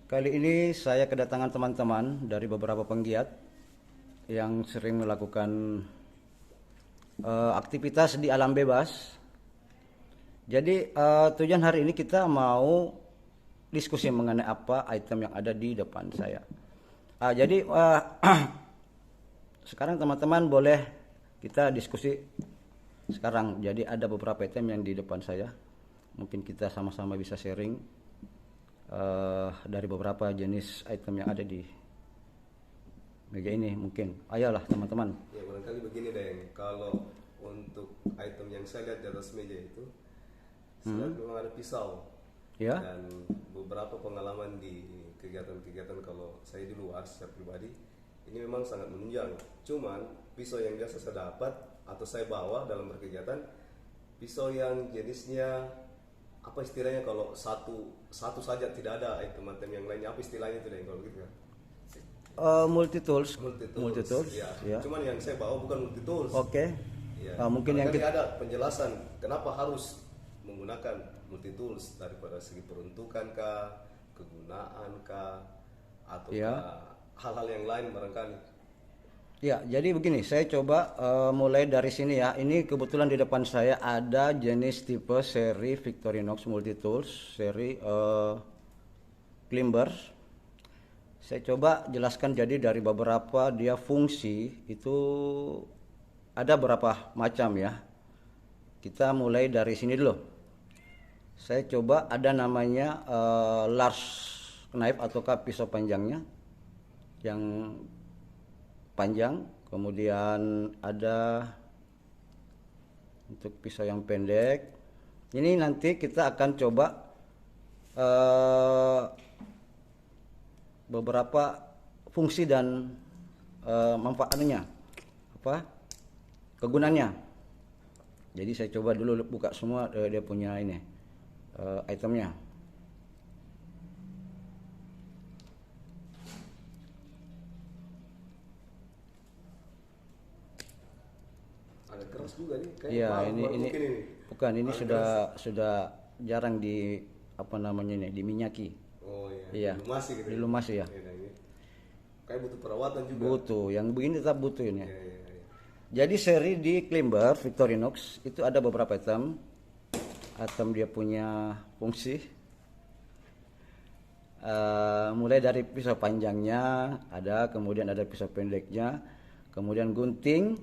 Kali ini saya kedatangan teman-teman dari beberapa penggiat yang sering melakukan aktivitas di alam bebas. Jadi tujuan hari ini kita mau diskusi mengenai apa item yang ada di depan saya. Jadi sekarang teman-teman boleh kita diskusi sekarang. Jadi ada beberapa item yang di depan saya. Mungkin kita sama-sama bisa sharing dari beberapa jenis item yang ada di meja ini mungkin. Ayolah teman-teman. Ya barangkali begini deh, kalau untuk item yang saya lihat di atas meja itu, saya memang ada pisau. Ya. Dan beberapa pengalaman di kegiatan-kegiatan kalau saya di luar secara pribadi, ini memang sangat menunjang. Cuman pisau yang biasa saya dapat atau saya bawa dalam berkegiatan, pisau yang jenisnya apa istilahnya, kalau satu saja, tidak ada item-item yang lainnya, apa istilahnya itu deh kalau gitu kan? Multi tools. Ya. Ya. Cuman yang saya bawa bukan multi tools. Oke. Ya. Mungkin yang kita ada penjelasan kenapa harus menggunakan multi tools, daripada segi peruntukan kah, kegunaan kah, atau hal-hal yang lain barangkali. Ya, jadi begini, saya coba mulai dari sini ya. Ini kebetulan di depan saya ada jenis tipe seri Victorinox Multi Tools, seri Climber. Saya coba jelaskan, jadi dari beberapa dia fungsi itu ada berapa macam ya. Kita mulai dari sini dulu. Saya coba ada namanya large knife ataukah pisau panjangnya yang panjang, kemudian ada untuk pisau yang pendek. Ini nanti kita akan coba beberapa fungsi dan manfaatnya, kegunaannya. Jadi saya coba dulu buka semua dia punya ini itemnya. Keras juga nih. Iya, ini bukan, ini sudah jarang di diminyaki. Oh Iya. iya. Dilumasi gitu. Dilumasi ya. Kayak butuh perawatan juga. Butuh, yang begini tetap butuh ini. Iya. Jadi seri di Climber Victorinox itu ada beberapa item. Item dia punya fungsi. Mulai dari pisau panjangnya ada, kemudian ada pisau pendeknya, kemudian gunting,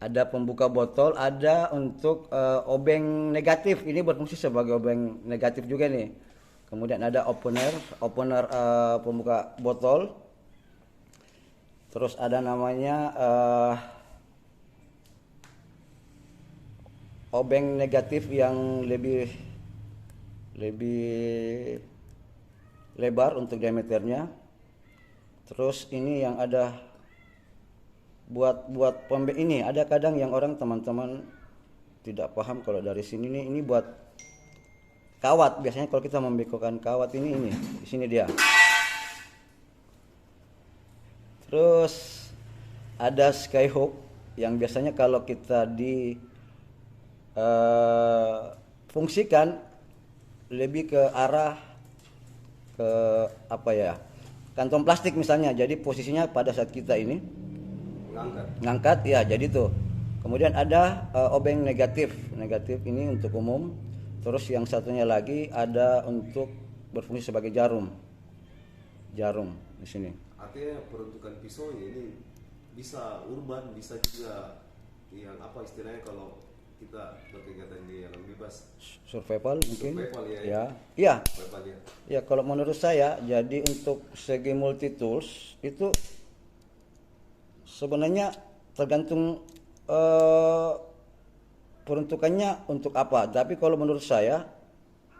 ada pembuka botol, ada untuk obeng negatif. Ini berfungsi sebagai obeng negatif juga nih. Kemudian ada opener pembuka botol. Terus ada namanya obeng negatif yang lebih lebar untuk diameternya. Terus ini yang ada buat pembek ini, ada kadang yang orang teman-teman tidak paham kalau dari sini nih, ini buat kawat. Biasanya kalau kita membekukan kawat ini di sini dia. Terus ada skyhook yang biasanya kalau kita fungsikan lebih ke arah ke kantong plastik misalnya. Jadi posisinya pada saat kita ini ngangkat ya, jadi tuh. Kemudian ada obeng negatif ini untuk umum. Terus yang satunya lagi ada untuk berfungsi sebagai jarum di sini. Artinya peruntukan pisaunya ini bisa urban, bisa juga yang apa istilahnya kalau kita berkegiatan di alam bebas, survival mungkin. Survival ya. Ya, kalau menurut saya, jadi untuk segi multi tools itu sebenarnya tergantung peruntukannya untuk apa. Tapi kalau menurut saya,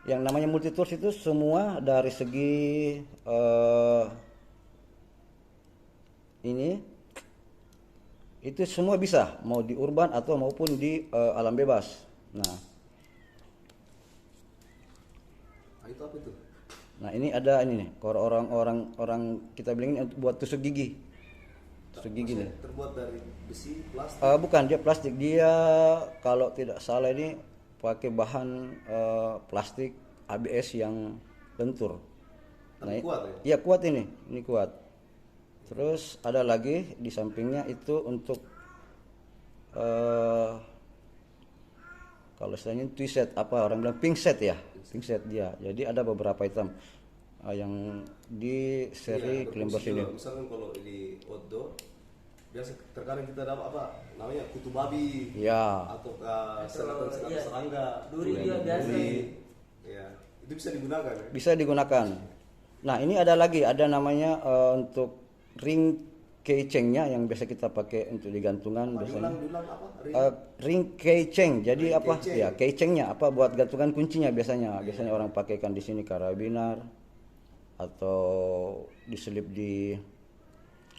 yang namanya multi tools itu semua dari segi ini itu semua bisa, mau di urban atau maupun di alam bebas. Nah, itu apa itu? Nah, ini ada ini nih, kalau orang kita bilang ini buat tusuk gigi. Tusuk gigi nih. Terbuat dari besi, plastik? Bukan, dia plastik. Dia kalau tidak salah ini pakai bahan plastik ABS yang lentur. Tapi kuat ya? Iya kuat ini kuat. Terus ada lagi di sampingnya itu untuk kalau istilahnya twist set, apa orang bilang pink set ya, pink set dia. Jadi ada beberapa item yang di seri Climbers ini. Misalkan kalau di outdoor biasa terkadang kita dapat apa namanya kutu babi Ya. atau serangga duri dia biasa. Ya, itu bisa digunakan ya? Bisa digunakan. Nah ini ada lagi, ada namanya untuk ring keychainnya yang biasa kita pakai untuk digantungan biasanya. Diulang apa? Ring keychain. Jadi Ring apa? keychain. Ya keychainnya apa buat gantungan kuncinya biasanya. Biasanya orang pakaikan di sini karabinar atau diselip di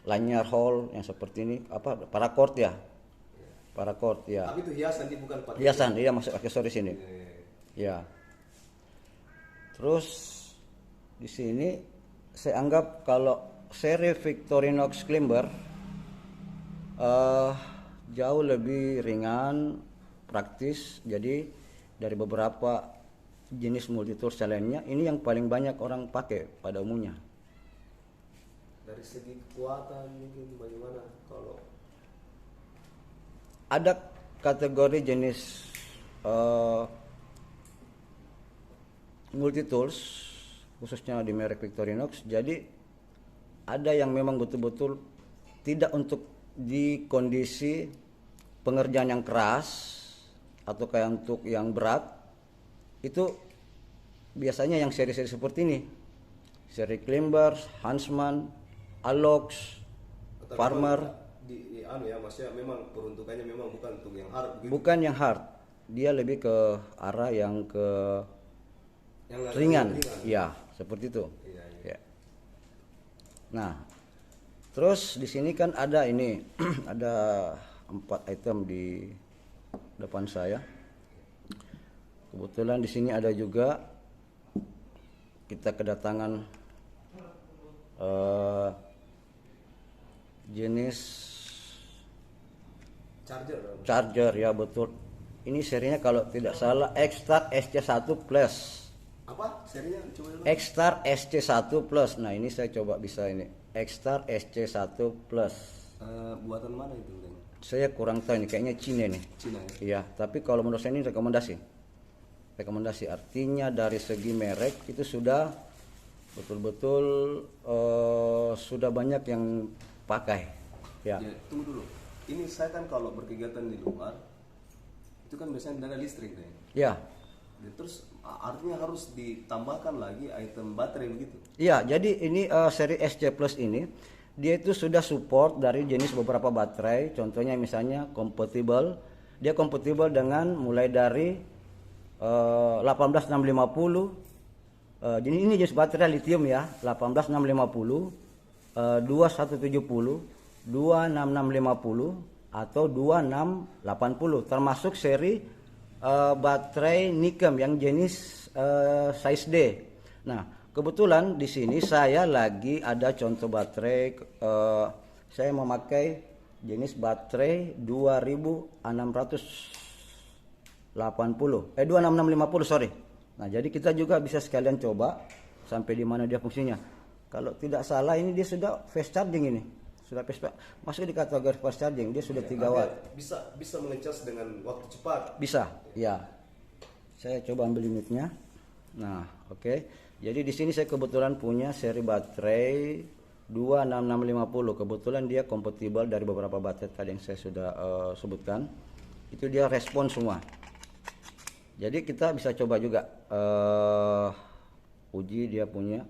lanyar hall yang seperti ini, apa paracord ya. Paracord ya. Tapi itu hiasan, dia bukan pakai. Hiasan, iya masuk aksesoris ini. Ya. Terus di sini saya anggap kalau seri Victorinox Climber jauh lebih ringan, praktis. Jadi dari beberapa jenis multitools lainnya, ini yang paling banyak orang pakai pada umumnya. Dari segi kekuatan mungkin bagaimana kalau Ada kategori jenis multitools khususnya di merek Victorinox. Jadi ada yang memang betul-betul tidak untuk di kondisi pengerjaan yang keras atau kayak untuk yang berat. Itu biasanya yang seri-seri seperti ini, seri Climbers, Huntsman, Alox, Tapi Farmer. di anu ya, maksudnya memang peruntukannya memang bukan untuk yang hard begitu. Bukan yang hard, dia lebih ke arah yang ke Yang ringan. ringan. Ya, seperti itu. Iya, iya. Ya. Nah, terus di sini kan ada ini, ada 4 item di depan saya. Kebetulan di sini ada juga kita kedatangan jenis charger ya, betul. Ini serinya kalau tidak salah X-Star SC1 Plus. Apa serinya? Coba dulu. X-Star SC1 Plus. Nah, ini saya coba bisa ini. X-Star SC1 Plus. Buatan mana itu? Saya kurang tahu ini, kayaknya Cina nih. Cina ya? Iya, tapi kalau menurut saya ini rekomendasi. Rekomendasi artinya dari segi merek itu sudah betul-betul sudah banyak yang pakai. Ya. Ya, tunggu dulu. Ini saya kan kalau berkegiatan di luar itu kan biasanya tidak ada listrik deh. Ya. Dan terus artinya harus ditambahkan lagi item baterai begitu. Iya, jadi ini seri SC Plus ini dia itu sudah support dari jenis beberapa baterai. Contohnya misalnya compatible. Dia compatible dengan mulai dari 18650. Jadi ini jenis baterai lithium ya, 18650, 2170, 26650 atau 2680, termasuk seri baterai nikem yang jenis size D. Nah, kebetulan di sini saya lagi ada contoh baterai, saya memakai jenis baterai 2650, 26650 sorry. Nah, jadi kita juga bisa sekalian coba sampai di mana dia fungsinya. Kalau tidak salah ini dia sudah fast charging ini. Sudah masuk di kategori fast charging, dia sudah 3 watt. Bisa mengecas dengan waktu cepat. Bisa, ya. Saya coba ambil unitnya. Nah, oke. Jadi di sini saya kebetulan punya seri baterai 26650. Kebetulan dia kompatibel dari beberapa baterai tadi yang saya sudah sebutkan. Itu dia respon semua. Jadi kita bisa coba juga uji dia punya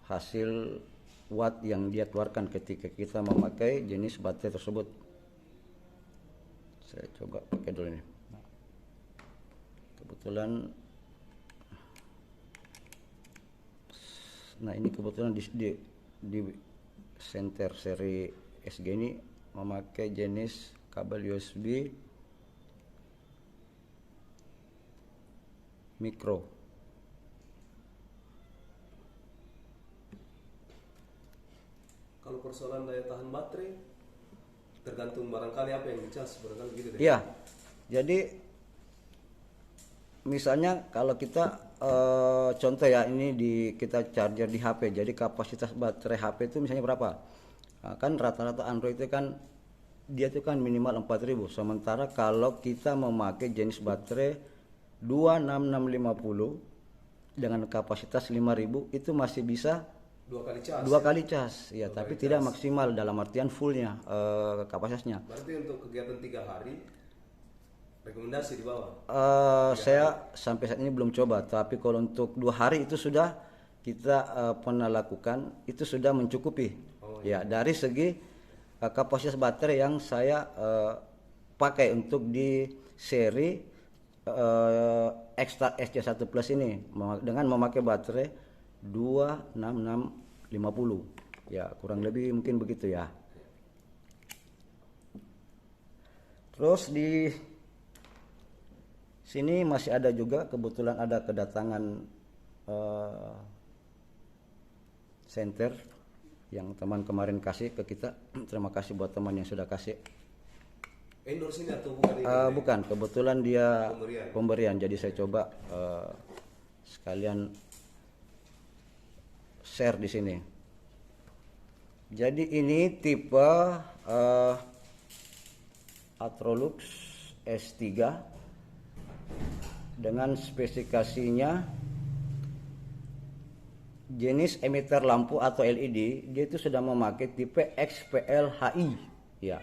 hasil watt yang dia keluarkan ketika kita memakai jenis baterai tersebut. Saya coba pakai dulu ini. Kebetulan, nah ini kebetulan di center seri SG ini memakai jenis kabel USB mikro. Kalau persoalan daya tahan baterai tergantung barangkali apa yang dicas, barangkali gitu deh. Iya. Jadi misalnya kalau kita contoh ya, ini kita charger di HP. Jadi kapasitas baterai HP itu misalnya berapa? Kan rata-rata Android itu kan dia itu kan minimal 4000. Sementara kalau kita memakai jenis baterai 26650 dengan kapasitas 5000 itu masih bisa 2 kali cas. 2 kali cas. Ya, Dua tapi kali tidak cas. maksimal dalam artian fullnya kapasitasnya. Berarti untuk kegiatan 3 hari rekomendasi di bawah. Saya sampai saat ini belum coba, tapi kalau untuk 2 hari itu sudah kita pernah lakukan, itu sudah mencukupi. Ya, dari segi kapasitas baterai yang saya pakai untuk di seri Extra SC1 Plus ini dengan memakai baterai 26650. Ya, kurang lebih mungkin begitu ya. Terus di sini masih ada juga, kebetulan ada kedatangan senter yang teman kemarin kasih ke kita. Terima kasih buat teman yang sudah kasih. Endorse ini atau bukan ini? Bukan, kebetulan dia Pemberian. Jadi saya coba sekalian share di sini. Jadi ini tipe Atrolux S3 dengan spesifikasinya jenis emitter lampu atau LED. Dia itu sudah memakai tipe XPL-HI ya.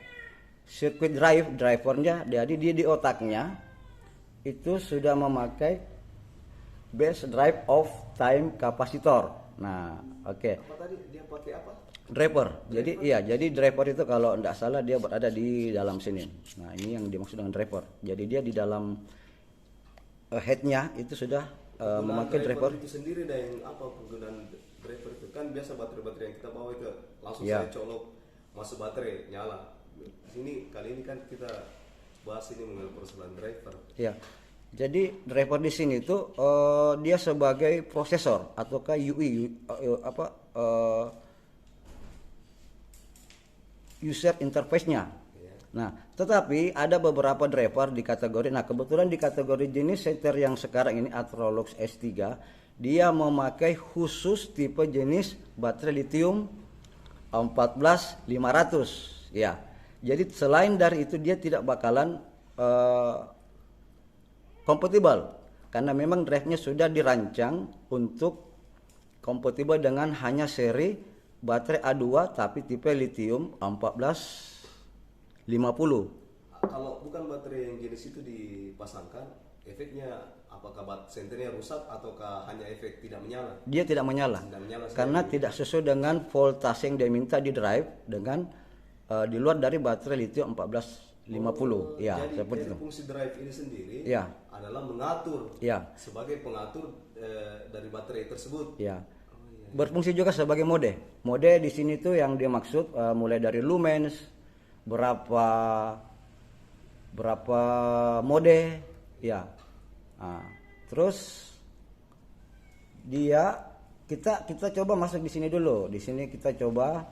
Circuit drivernya, jadi dia di otaknya itu sudah memakai base drive of time capacitor. Nah, oke. Apa tadi dia pakai apa? Driver. Jadi iya, jadi driver itu kalau tidak salah dia berada di dalam sini. Nah, ini yang dimaksud dengan driver. Jadi dia di dalam headnya itu sudah memakai driver. Itu sendiri dan apa penggunaan driver itu kan biasa baterai-baterai yang kita bawa itu langsung Ya. saya colok masuk baterai nyala. Ini kali ini kan kita bahas ini mengenai persoalan driver. Ya. Jadi driver di sini itu dia sebagai prosesor ataukah UI user interface-nya. Nah, tetapi ada beberapa driver di kategori. Nah, kebetulan di kategori jenis senter yang sekarang ini Atrolux S3, dia memakai khusus tipe jenis baterai lithium 14500 ya. Jadi selain dari itu dia tidak bakalan kompatibel karena memang drive-nya sudah dirancang untuk kompatibel dengan hanya seri baterai A2 tapi tipe lithium 1450. Kalau bukan baterai yang jenis itu dipasangkan, efeknya apakah senternya rusak ataukah hanya efek tidak menyala? Dia tidak menyala, karena tidak sesuai dengan voltase yang dia minta di drive dengan di luar dari baterai lithium 1450. Ya, jadi seperti itu. fungsi drive ini sendiri Ya. adalah mengatur Ya. sebagai pengatur dari baterai tersebut. Ya. Berfungsi juga sebagai mode. Mode di sini tuh yang dia maksud mulai dari lumens, berapa mode, ya. Nah, terus kita coba masuk di sini dulu. Di sini kita coba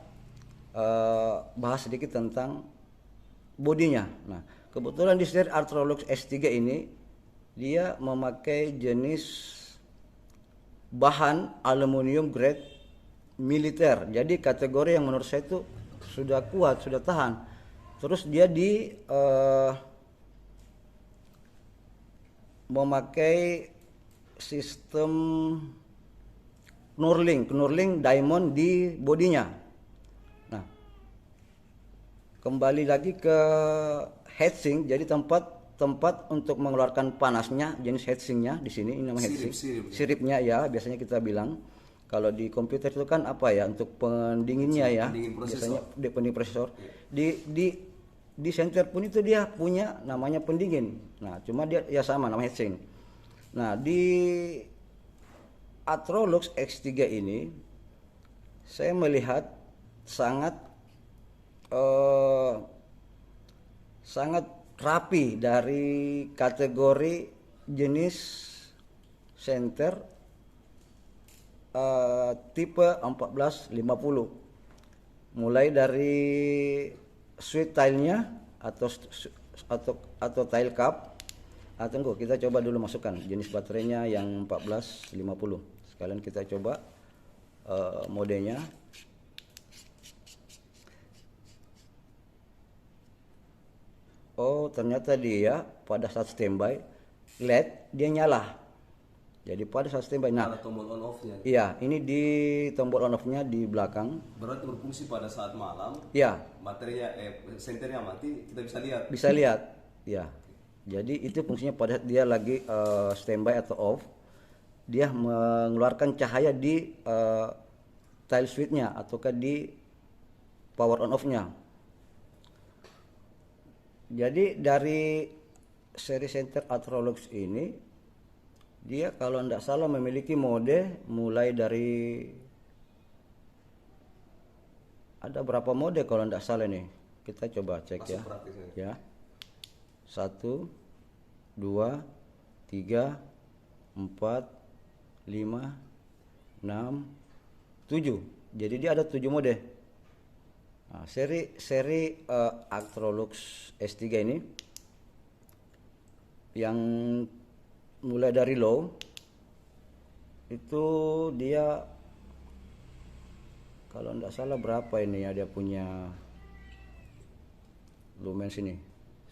bahas sedikit tentang bodinya. Nah, kebetulan di seri Atrolux S3 ini dia memakai jenis bahan aluminium grade militer. Jadi kategori yang menurut saya itu sudah kuat, sudah tahan. Terus dia memakai sistem knurling diamond di bodinya. Nah, kembali lagi ke heatsink. Jadi tempat untuk mengeluarkan panasnya, jenis heatsinknya di sini ini namanya heatsink. Siripnya ya, biasanya kita bilang. Kalau di komputer itu kan apa ya, untuk pendinginnya ya, biasanya pendingin prosesor. Di senter pun itu dia punya namanya pendingin. Nah, cuma dia ya sama namanya heatsink. Nah, di Atrolux X3 ini saya melihat sangat rapi dari kategori jenis senter tipe 1450. Mulai dari switch tile-nya atau tile cup, Tunggu, kita coba dulu masukkan jenis baterainya yang 1450. Sekalian kita coba modenya. Oh, ternyata dia pada saat standby LED dia nyala. Jadi pada saat standby, nah Ada tombol on off-nya. iya, ini di tombol on off-nya di belakang. Berarti berfungsi pada saat malam. Ya, Materinya senternya mati, kita bisa lihat. bisa lihat. Ya. Jadi itu fungsinya pada saat dia lagi standby atau off, dia mengeluarkan cahaya di tile switch-nya ataukah di power on off-nya. Jadi dari seri center Atrolux ini dia kalau tidak salah memiliki mode mulai dari ada berapa mode kalau tidak salah nih. Kita coba cek ya. Langsung praktisnya. Ya. 1 2 3 4 5 6 7. Jadi dia ada 7 mode. Nah, seri Atrolux S3 ini yang mulai dari low itu dia kalau tidak salah berapa ini ya dia punya lumen sini,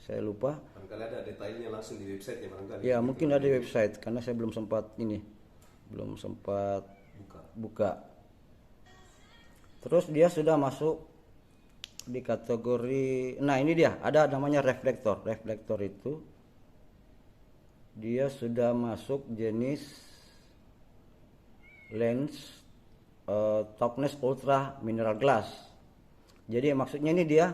saya lupa. Barangkali ada detailnya langsung di website ya barangkali. Ya mungkin ada di website karena saya belum sempat buka. Terus dia sudah masuk di kategori, nah ini dia ada namanya reflektor. Reflektor itu dia sudah masuk jenis lens Toknes Ultra Mineral Glass. Jadi maksudnya ini dia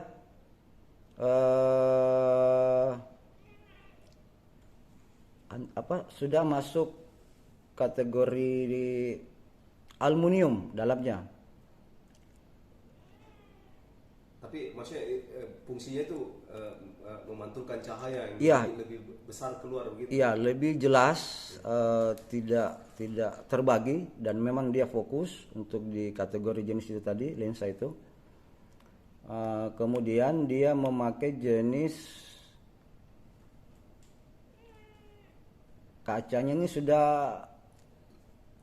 sudah masuk kategori aluminium dalamnya. Tapi maksudnya fungsinya itu memantulkan cahaya yang Iya. lebih besar keluar begitu. Iya, lebih jelas, tidak terbagi dan memang dia fokus untuk di kategori jenis itu tadi, lensa itu. Kemudian dia memakai jenis kacanya ini sudah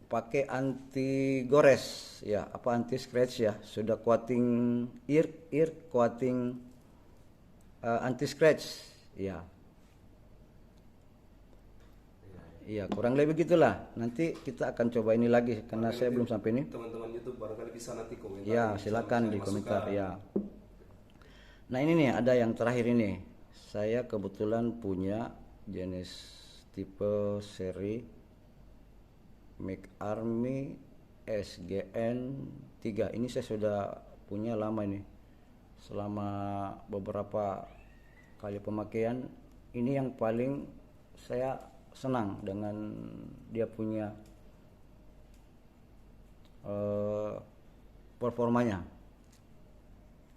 pakai anti gores ya, anti scratch ya, sudah coating ear coating anti scratch ya. Iya, kurang lebih gitulah. Nanti kita akan coba ini lagi karena saya belum sampai ini. Teman-teman YouTube barangkali bisa nanti komentar. Ya, silakan di komentar ya. Nah, ini nih ada yang terakhir ini. Saya kebetulan punya jenis tipe seri Mac Army SGN 3. Ini saya sudah punya lama ini. Selama beberapa kali pemakaian, ini yang paling saya senang dengan dia punya performanya.